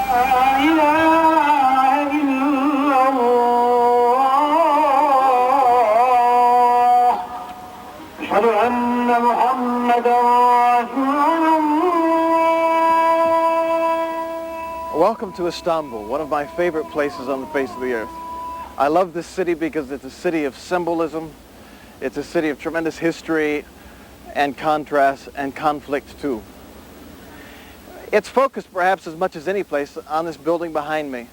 Welcome to Istanbul, one of my favorite places on the face of the earth. I love this city because it's a city of symbolism. It's a city of tremendous history and contrast and conflict too. It's focused perhaps as much as any place on this building behind me.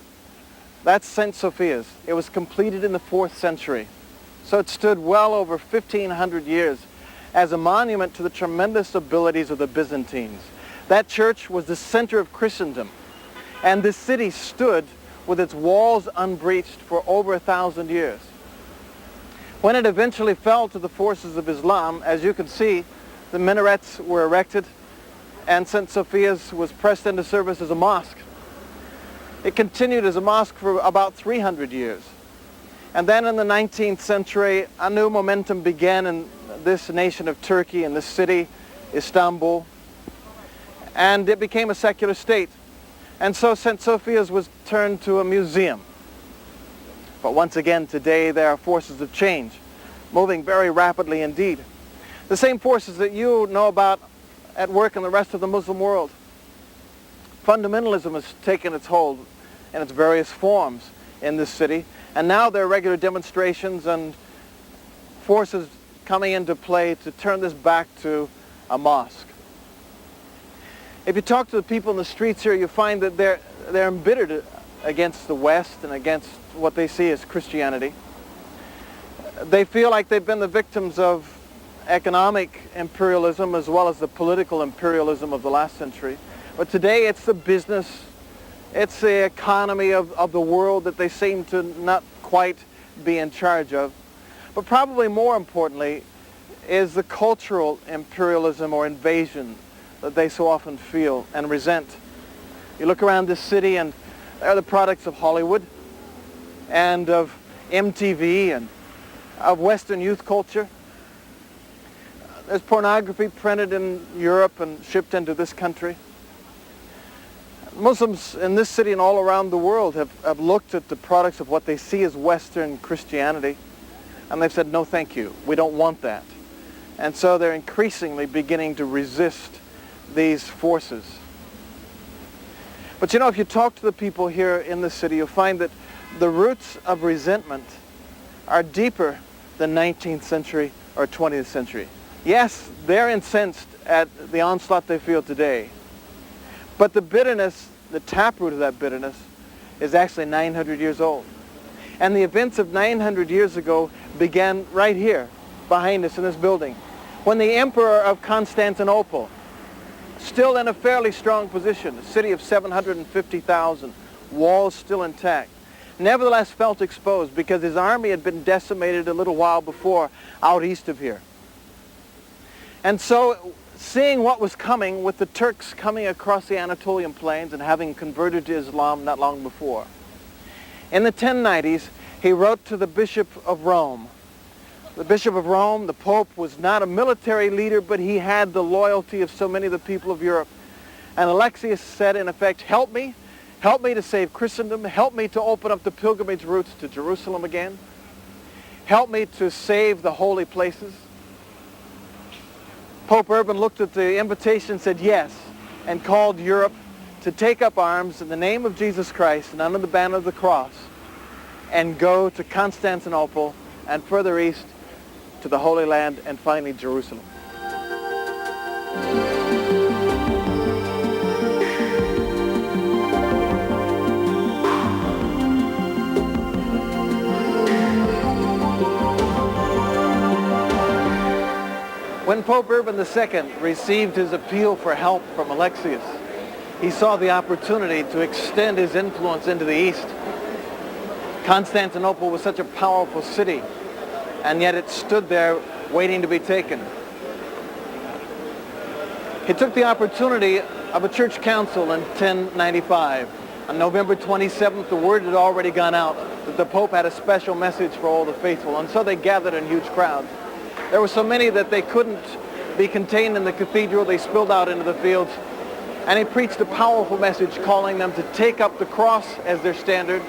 That's St. Sophia's. It was completed in the 4th century. So it stood well over 1,500 years as a monument to the tremendous abilities of the Byzantines. That church was the center of Christendom. And this city stood with its walls unbreached for over 1,000 years. When it eventually fell to the forces of Islam, as you can see, the minarets were erected and St. Sophia's was pressed into service as a mosque. It continued as a mosque for about 300 years. And then in the 19th century, a new momentum began in this nation of Turkey, in this city, Istanbul, and it became a secular state. And so St. Sophia's was turned to a museum. But once again, today there are forces of change, moving very rapidly indeed. The same forces that you know about at work in the rest of the Muslim world. Fundamentalism has taken its hold in its various forms in this city, and now there are regular demonstrations and forces coming into play to turn this back to a mosque. If you talk to the people in the streets here, you find that they're embittered against the West and against what they see as Christianity. They feel like they've been the victims of economic imperialism as well as the political imperialism of the last century. But today it's the business, it's the economy of the world that they seem to not quite be in charge of. But probably more importantly is the cultural imperialism or invasion that they so often feel and resent. You look around this city and they're the products of Hollywood and of MTV and of Western youth culture. There's pornography printed in Europe and shipped into this country. Muslims in this city and all around the world have looked at the products of what they see as Western Christianity, and they've said, no thank you, we don't want that. And so they're increasingly beginning to resist these forces. But you know, if you talk to the people here in the city, you'll find that the roots of resentment are deeper than 19th century or 20th century. Yes, they're incensed at the onslaught they feel today. But the bitterness, the taproot of that bitterness, is actually 900 years old. And the events of 900 years ago began right here, behind us in this building, when the Emperor of Constantinople, still in a fairly strong position, a city of 750,000, walls still intact, nevertheless felt exposed because his army had been decimated a little while before out east of here. And so, seeing what was coming with the Turks coming across the Anatolian plains and having converted to Islam not long before, in the 1090s, he wrote to the Bishop of Rome. The Bishop of Rome, the Pope, was not a military leader, but he had the loyalty of so many of the people of Europe. And Alexius said, in effect, help me to save Christendom, help me to open up the pilgrimage routes to Jerusalem again, help me to save the holy places. Pope Urban looked at the invitation and said yes, and called Europe to take up arms in the name of Jesus Christ and under the banner of the cross and go to Constantinople and further east to the Holy Land and finally Jerusalem. When Pope Urban II received his appeal for help from Alexius, he saw the opportunity to extend his influence into the east. Constantinople was such a powerful city, and yet it stood there waiting to be taken. He took the opportunity of a church council in 1095. On November 27th, the word had already gone out that the Pope had a special message for all the faithful, and so they gathered in huge crowds. There were so many that they couldn't be contained in the cathedral. They spilled out into the fields. And he preached a powerful message calling them to take up the cross as their standard,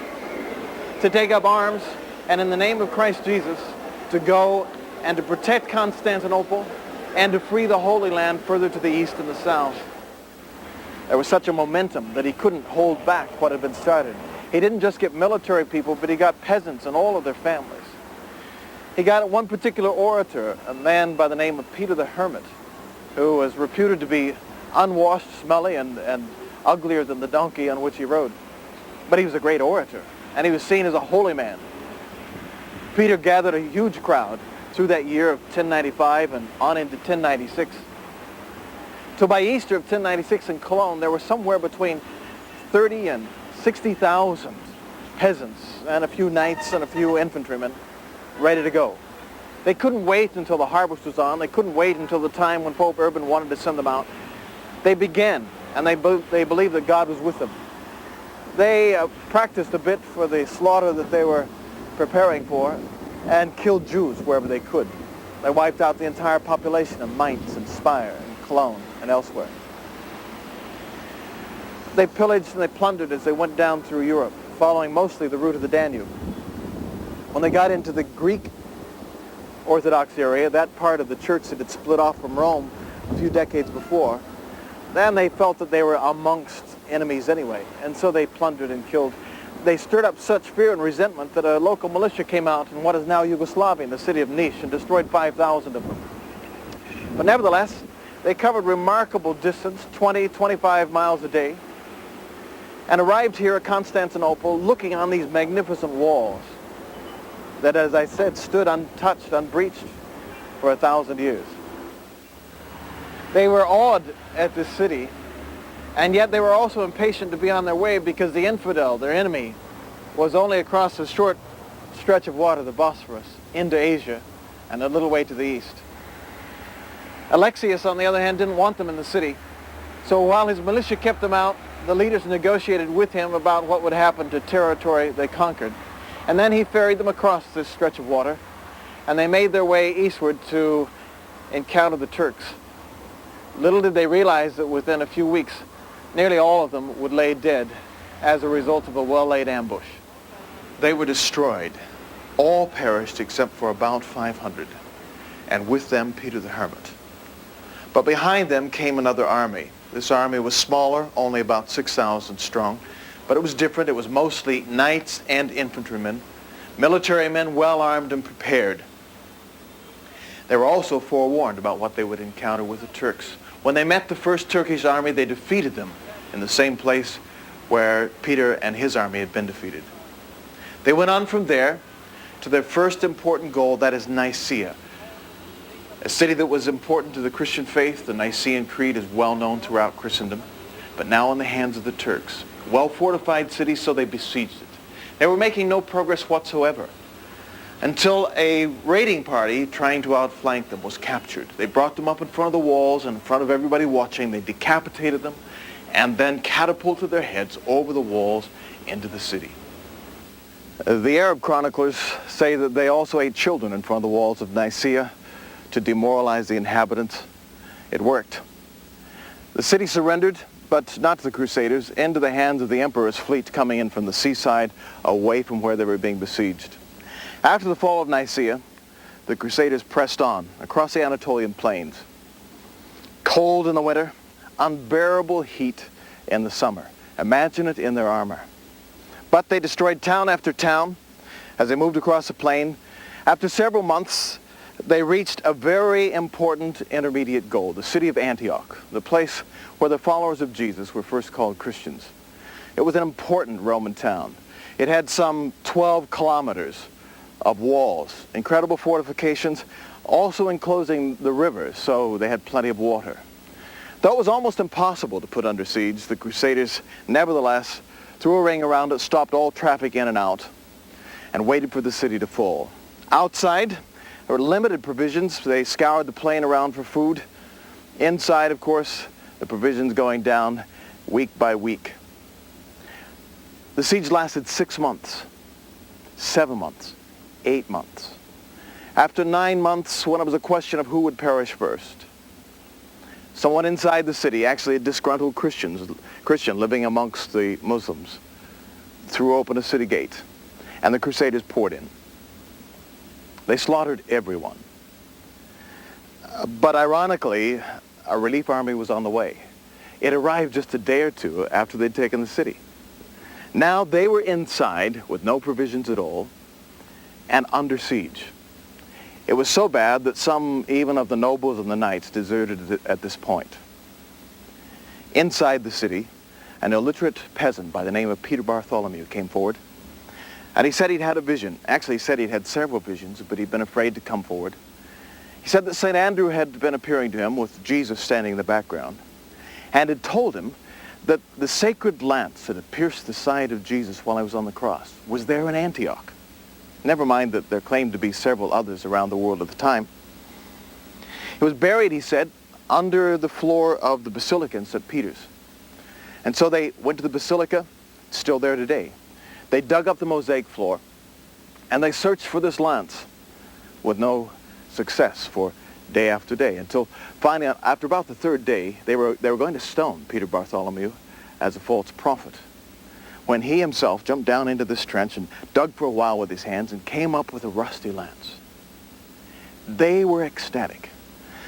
to take up arms, and in the name of Christ Jesus, to go and to protect Constantinople and to free the Holy Land further to the east and the south. There was such a momentum that he couldn't hold back what had been started. He didn't just get military people, but he got peasants and all of their families. He got one particular orator, a man by the name of Peter the Hermit, who was reputed to be unwashed, smelly, and uglier than the donkey on which he rode. But he was a great orator, and he was seen as a holy man. Peter gathered a huge crowd through that year of 1095 and on into 1096. So by Easter of 1096 in Cologne, there were somewhere between 30 and 60,000 peasants and a few knights and a few infantrymen ready to go. They couldn't wait until the harvest was on. They couldn't wait until the time when Pope Urban wanted to send them out. They began, and they believed that God was with them. They practiced a bit for the slaughter that they were preparing for and killed Jews wherever they could. They wiped out the entire population of Mainz and Speyer and Cologne and elsewhere. They pillaged and they plundered as they went down through Europe, following mostly the route of the Danube. When they got into the Greek Orthodox area, that part of the church that had split off from Rome a few decades before, then they felt that they were amongst enemies anyway, and so they plundered and killed. They stirred up such fear and resentment that a local militia came out in what is now Yugoslavia, in the city of Niš, and destroyed 5,000 of them. But nevertheless, they covered remarkable distance, 20, 25 miles a day, and arrived here at Constantinople looking on these magnificent walls that, as I said, stood untouched, unbreached for 1,000 years. They were awed at this city, and yet they were also impatient to be on their way because the infidel, their enemy, was only across a short stretch of water, the Bosphorus, into Asia and a little way to the east. Alexius, on the other hand, didn't want them in the city. So while his militia kept them out, the leaders negotiated with him about what would happen to territory they conquered. And then he ferried them across this stretch of water, and they made their way eastward to encounter the Turks. Little did they realize that within a few weeks, nearly all of them would lay dead as a result of a well-laid ambush. They were destroyed. All perished except for about 500, and with them Peter the Hermit. But behind them came another army. This army was smaller, only about 6,000 strong, but it was different. It was mostly knights and infantrymen, military men well armed and prepared. They were also forewarned about what they would encounter with the Turks. When they met the first Turkish army, they defeated them in the same place where Peter and his army had been defeated. They went on from there to their first important goal, that is Nicaea. A city that was important to the Christian faith. The Nicene Creed is well known throughout Christendom, but now in the hands of the Turks. Well-fortified city, so they besieged it. They were making no progress whatsoever until a raiding party trying to outflank them was captured. They brought them up in front of the walls and in front of everybody watching. They decapitated them and then catapulted their heads over the walls into the city. The Arab chroniclers say that they also ate children in front of the walls of Nicaea to demoralize the inhabitants. It worked. The city surrendered, but not to the Crusaders, into the hands of the emperor's fleet coming in from the seaside, away from where they were being besieged. After the fall of Nicaea, the Crusaders pressed on across the Anatolian plains. Cold in the winter, unbearable heat in the summer. Imagine it in their armor. But they destroyed town after town as they moved across the plain. After several months, they reached a very important intermediate goal, the city of Antioch, the place where the followers of Jesus were first called Christians. It was an important Roman town. It had some 12 kilometers of walls, incredible fortifications, also enclosing the river, so they had plenty of water. Though it was almost impossible to put under siege, the Crusaders nevertheless threw a ring around it, stopped all traffic in and out, and waited for the city to fall. Outside, there were limited provisions. They scoured the plain around for food. Inside, of course, the provisions going down week by week. The siege lasted 6 months, 7 months, 8 months. After 9 months, when it was a question of who would perish first, Someone inside the city, actually a disgruntled Christian living amongst the Muslims, threw open a city gate, and the Crusaders poured in. They slaughtered everyone. But ironically, a relief army was on the way. It arrived just a day or two after they'd taken the city. Now they were inside with no provisions at all and under siege. It was so bad that some even of the nobles and the knights deserted at this point. Inside the city, an illiterate peasant by the name of Peter Bartholomew came forward, and he said he'd had a vision. Actually, he said he'd had several visions, but he'd been afraid to come forward. He said that St. Andrew had been appearing to him with Jesus standing in the background, and had told him that the sacred lance that had pierced the side of Jesus while he was on the cross was there in Antioch. Never mind that there claimed to be several others around the world at the time. It was buried, he said, under the floor of the basilica in St. Peter's. And so they went to the basilica, it's still there today. They dug up the mosaic floor, and they searched for this lance with no success for day after day, until finally, after about the third day, they were going to stone Peter Bartholomew as a false prophet, when he himself jumped down into this trench and dug for a while with his hands and came up with a rusty lance. They were ecstatic.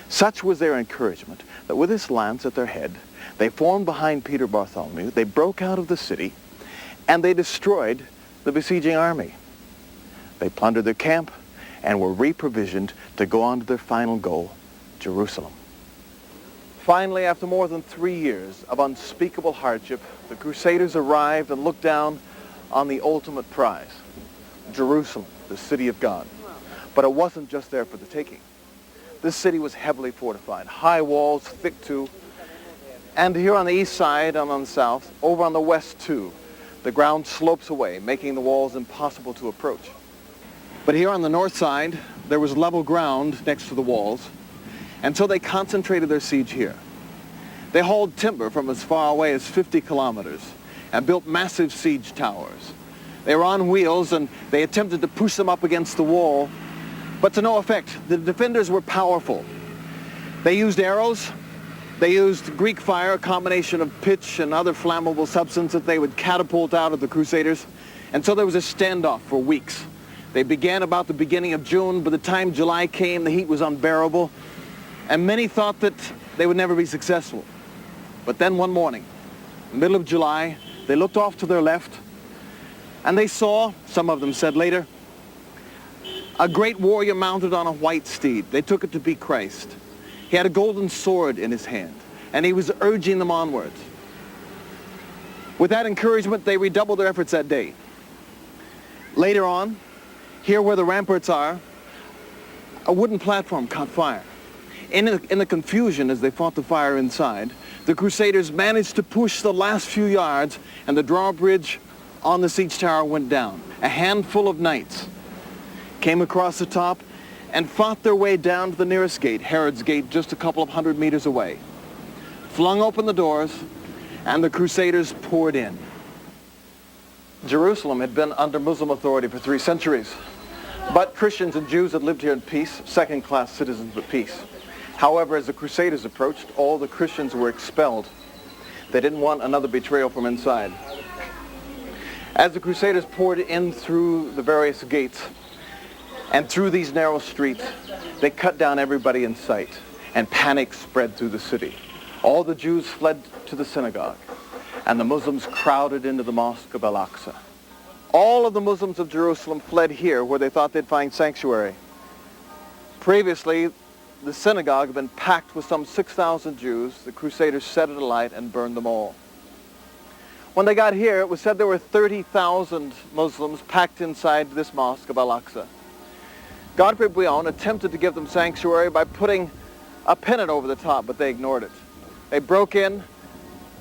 Such was their encouragement that with this lance at their head, they formed behind Peter Bartholomew, they broke out of the city, and they destroyed the besieging army. They plundered their camp and were reprovisioned to go on to their final goal, Jerusalem. Finally, after more than 3 years of unspeakable hardship, the Crusaders arrived and looked down on the ultimate prize, Jerusalem, the city of God. But it wasn't just there for the taking. This city was heavily fortified, high walls, thick too. And here on the east side and on the south, over on the west too, the ground slopes away, making the walls impossible to approach. But here on the north side, there was level ground next to the walls, and so they concentrated their siege here. They hauled timber from as far away as 50 kilometers and built massive siege towers. They were on wheels, and they attempted to push them up against the wall, but to no effect. The defenders were powerful. They used arrows. They used Greek fire, a combination of pitch and other flammable substance that they would catapult out of the Crusaders. And so there was a standoff for weeks. They began about the beginning of June. By the time July came, the heat was unbearable, and many thought that they would never be successful. But then one morning, in the middle of July, they looked off to their left, and they saw, some of them said later, a great warrior mounted on a white steed. They took it to be Christ. He had a golden sword in his hand, and he was urging them onwards. With that encouragement, they redoubled their efforts that day. Later on, here where the ramparts are, a wooden platform caught fire. In the confusion as they fought the fire inside, the Crusaders managed to push the last few yards, and the drawbridge on the siege tower went down. A handful of knights came across the top and fought their way down to the nearest gate, Herod's gate, just a couple of 100 meters away. Flung open the doors, and the Crusaders poured in. Jerusalem had been under Muslim authority for 3 centuries. But Christians and Jews had lived here in peace, second-class citizens of peace. However, as the Crusaders approached, all the Christians were expelled. They didn't want another betrayal from inside. As the Crusaders poured in through the various gates and through these narrow streets, they cut down everybody in sight, and panic spread through the city. All the Jews fled to the synagogue, and the Muslims crowded into the mosque of Al-Aqsa. All of the Muslims of Jerusalem fled here where they thought they'd find sanctuary. Previously, the synagogue had been packed with some 6,000 Jews. The Crusaders set it alight and burned them all. When they got here, it was said there were 30,000 Muslims packed inside this mosque of Al-Aqsa. Godfrey Bouillon attempted to give them sanctuary by putting a pennant over the top, but they ignored it. They broke in,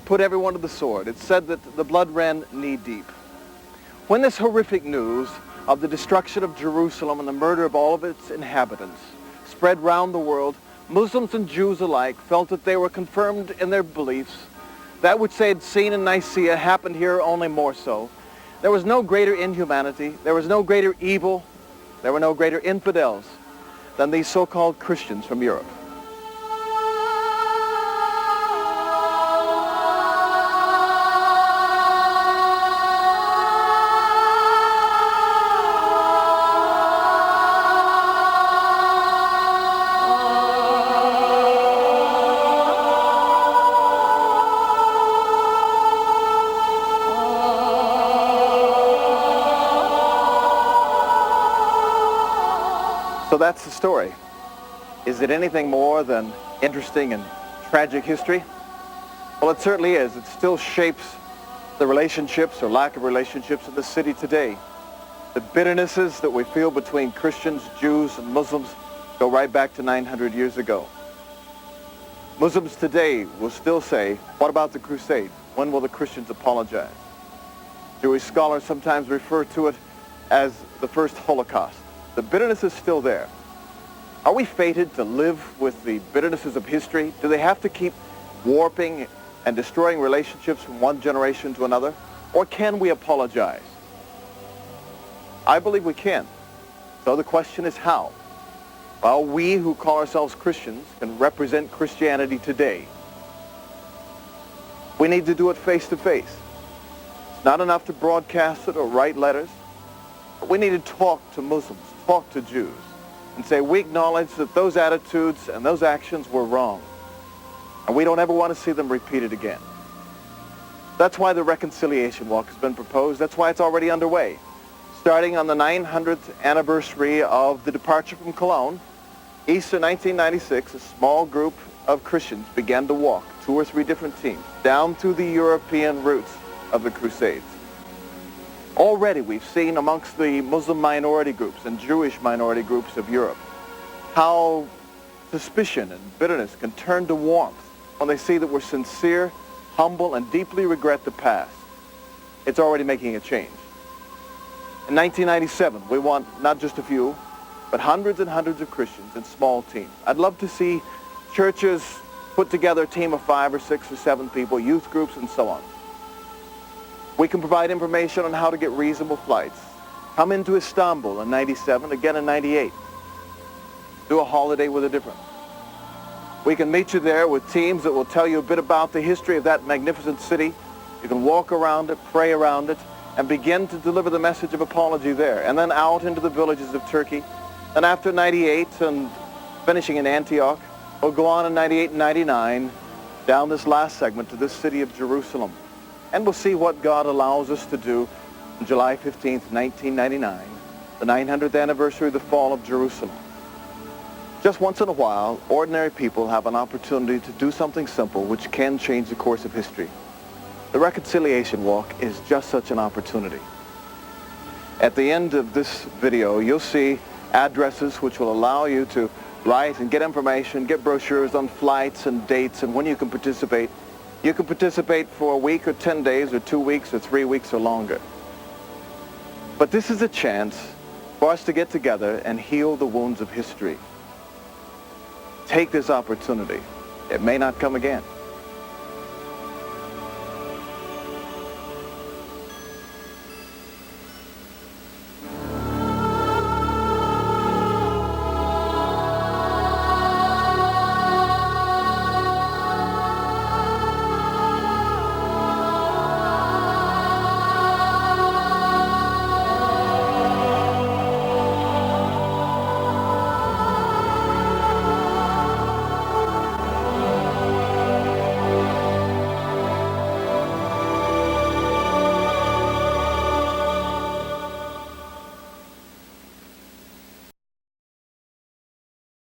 put everyone to the sword. It's said that the blood ran knee-deep. When this horrific news of the destruction of Jerusalem and the murder of all of its inhabitants spread round the world, Muslims and Jews alike felt that they were confirmed in their beliefs. That which they had seen in Nicaea happened here, only more so. There was no greater inhumanity, there was no greater evil, there were no greater infidels than these so-called Christians from Europe. So that's the story. Is it anything more than interesting and tragic history? Well, it certainly is. It still shapes the relationships or lack of relationships in the city today. The bitternesses that we feel between Christians, Jews, and Muslims go right back to 900 years ago. Muslims today will still say, what about the Crusade? When will the Christians apologize? Jewish scholars sometimes refer to it as the first Holocaust. The bitterness is still there. Are we fated to live with the bitternesses of history? Do they have to keep warping and destroying relationships from one generation to another? Or can we apologize? I believe we can. So the question is how? Well, we who call ourselves Christians can represent Christianity today. We need to do it face to face. It's not enough to broadcast it or write letters. But we need to talk to Muslims, talk to Jews, and say we acknowledge that those attitudes and those actions were wrong. And we don't ever want to see them repeated again. That's why the reconciliation walk has been proposed. That's why it's already underway. Starting on the 900th anniversary of the departure from Cologne, Easter 1996, a small group of Christians began to walk, 2 or 3 different teams, down through the European routes of the Crusades. Already we've seen amongst the Muslim minority groups and Jewish minority groups of Europe how suspicion and bitterness can turn to warmth when they see that we're sincere, humble, and deeply regret the past. It's already making a change. In 1997, we want not just a few, but hundreds and hundreds of Christians in small teams. I'd love to see churches put together a team of 5 or 6 or 7 people, youth groups, and so on. We can provide information on how to get reasonable flights. Come into Istanbul in 97, again in 98. Do a holiday with a difference. We can meet you there with teams that will tell you a bit about the history of that magnificent city. You can walk around it, pray around it, and begin to deliver the message of apology there. And then out into the villages of Turkey. And after 98 and finishing in Antioch, we'll go on in 98 and 99 down this last segment to this city of Jerusalem. And we'll see what God allows us to do on July 15th, 1999, the 900th anniversary of the fall of Jerusalem. Just once in a while, ordinary people have an opportunity to do something simple which can change the course of history. The Reconciliation Walk is just such an opportunity. At the end of this video, you'll see addresses which will allow you to write and get information, get brochures on flights and dates and when you can participate. You can participate for a week or 10 days or 2 weeks or 3 weeks or longer. But this is a chance for us to get together and heal the wounds of history. Take this opportunity. It may not come again.